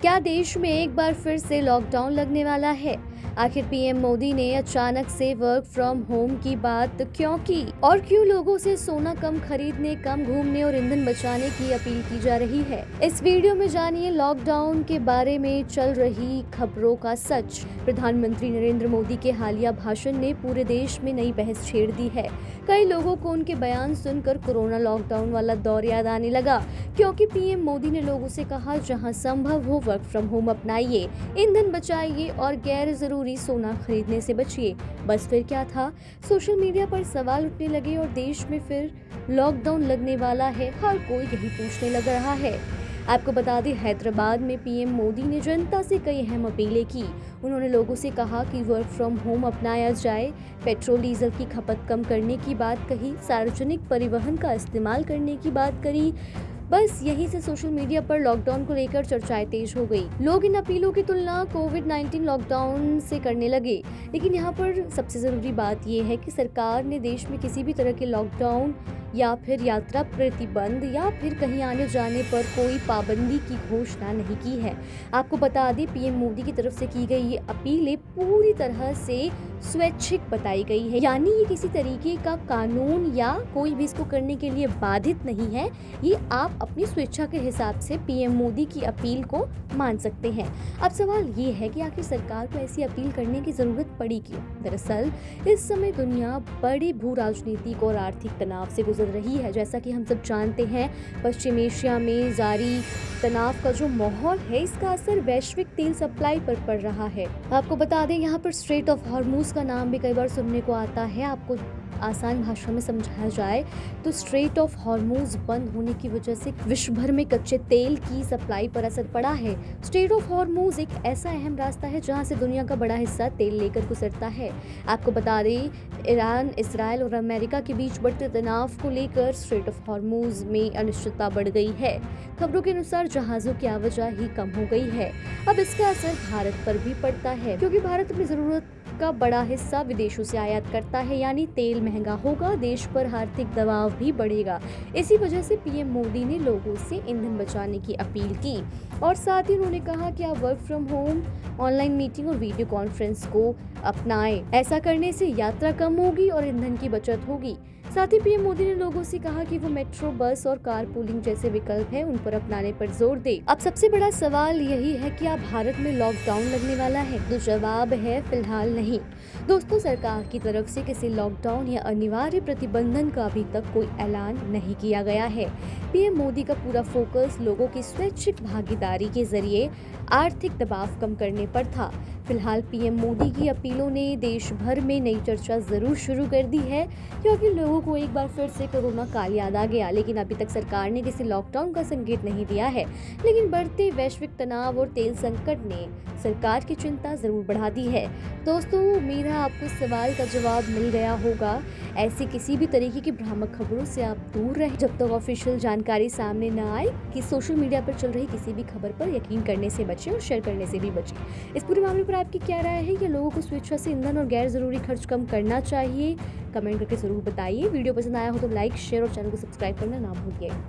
क्या देश में एक बार फिर से लॉकडाउन लगने वाला है? आखिर पीएम मोदी ने अचानक से वर्क फ्रॉम होम की बात क्यों की और क्यों लोगों से सोना कम खरीदने, कम घूमने और ईंधन बचाने की अपील की जा रही है? इस वीडियो में जानिए लॉकडाउन के बारे में चल रही खबरों का सच। प्रधानमंत्री नरेंद्र मोदी के हालिया भाषण ने पूरे देश में नई बहस छेड़ दी है। कई लोगों को उनके बयान सुनकर कोरोना लॉकडाउन वाला दौर याद आने लगा, क्योंकि पीएम मोदी ने लोगों से कहा जहां संभव हो वर्क फ्रॉम होम अपनाइए, ईंधन बचाइए और गैर जरूरी सोना खरीदने से बचिए। बस फिर क्या था? सोशल मीडिया पर सवाल उठने लगे और देश में फिर लॉकडाउन लगने वाला है, हर कोई यही पूछने लग रहा है। आपको बता दें, हैदराबाद में पीएम मोदी ने जनता से कई अहम अपीलें की। उन्होंने लोगों से कहा कि वर्क फ्रॉम होम अपनाया जाए, पेट्रोल डीजल की खपत कम करने की बात कही, सार्वजनिक परिवहन का इस्तेमाल करने की बात करी। बस यहीं से सोशल मीडिया पर लॉकडाउन को लेकर चर्चाएं तेज हो गई। लोग इन अपीलों की तुलना कोविड-19 लॉकडाउन से करने लगे। लेकिन यहाँ पर सबसे जरूरी बात यह है कि सरकार ने देश में किसी भी तरह के लॉकडाउन या फिर यात्रा प्रतिबंध या फिर कहीं आने जाने पर कोई पाबंदी की घोषणा नहीं की है। आपको बता दें, पीएम मोदी की तरफ से की गई ये अपीलें पूरी तरह से स्वैच्छिक बताई गई है, यानी ये किसी तरीके का कानून या कोई भी इसको करने के लिए बाधित नहीं है। ये आप अपनी स्वेच्छा के हिसाब से पीएम मोदी की अपील को मान सकते हैं। अब सवाल ये है कि आखिर सरकार को ऐसी अपील करने की जरूरत पड़ी क्यों? दरअसल इस समय दुनिया बड़े भू राजनीतिक और आर्थिक तनाव से गुजर रही है। जैसा कि हम सब जानते हैं, पश्चिम एशिया में जारी तनाव का जो माहौल है, इसका असर वैश्विक तेल सप्लाई पर पड़ रहा है। आपको बता दें, यहाँ पर स्ट्रेट ऑफ हॉर्मूज का नाम भी कई बार सुनने को आता है। आपको आसान भाषा में समझाया जाए तो स्ट्रेट ऑफ हॉर्मूज बंद होने की वजह से विश्व भर में कच्चे तेल की सप्लाई पर असर पड़ा है। स्ट्रेट ऑफ हॉर्मूज एक ऐसा अहम रास्ता है जहां से दुनिया का बड़ा हिस्सा तेल लेकर गुजरता है। आपको बता दें, ईरान, इसराइल और अमेरिका के बीच बढ़ते तनाव को लेकर स्ट्रेट ऑफ हॉर्मूज में अनिश्चितता बढ़ गई है। खबरों के अनुसार जहाजों की आवाजाही कम हो गई है। अब इसका असर भारत पर भी पड़ता है, क्योंकि भारत अपनी जरूरत का बड़ा हिस्सा विदेशों से आयात करता है, यानी तेल महंगा होगा, देश पर आर्थिक दबाव भी बढ़ेगा। इसी वजह से पीएम मोदी ने लोगों से ईंधन बचाने की अपील की और साथ ही उन्होंने कहा कि आप work from home, online meeting और वीडियो कॉन्फ्रेंस को अपनाएं। ऐसा करने से यात्रा कम होगी और ईंधन की बचत होगी। साथ ही पीएम मोदी ने लोगों से कहा कि वो मेट्रो, बस और कार पूलिंग जैसे विकल्प हैं, उन पर अपनाने पर जोर दे। अब सबसे बड़ा सवाल यही है कि आप भारत में लॉकडाउन लगने वाला है? तो जवाब है फिलहाल नहीं। दोस्तों, सरकार की तरफ से किसी लॉकडाउन या अनिवार्य प्रतिबंधन का अभी तक कोई ऐलान नहीं किया गया है। पीएम मोदी का पूरा फोकस लोगों की स्वैच्छिक भागीदारी के जरिए आर्थिक दबाव कम करने पर था। फिलहाल पीएम मोदी की अपीलों ने देश भर में नई चर्चा जरूर शुरू कर दी है, क्योंकि लोगों को एक बार फिर से कोरोना काल याद आ गया। लेकिन अभी तक सरकार ने किसी लॉकडाउन का संकेत नहीं दिया है। लेकिन बढ़ते वैश्विक तनाव और तेल संकट ने सरकार की चिंता जरूर बढ़ा दी है। दोस्तों, उम्मीद है आपको इस सवाल का जवाब मिल गया होगा। ऐसी किसी भी तरीके की भ्रामक खबरों से आप दूर रहें जब तक ऑफिशियल जानकारी सामने न आए। कि सोशल मीडिया पर चल रही किसी भी खबर पर यकीन करने से बचें और शेयर करने से भी बचें। इस पूरे मामले पर आपकी क्या राय है? या लोगों को स्वेच्छा से ईंधन और गैर जरूरी खर्च कम करना चाहिए? कमेंट करके जरूर बताइए। वीडियो पसंद आया हो तो लाइक, शेयर और चैनल को सब्सक्राइब करना ना भूलिए।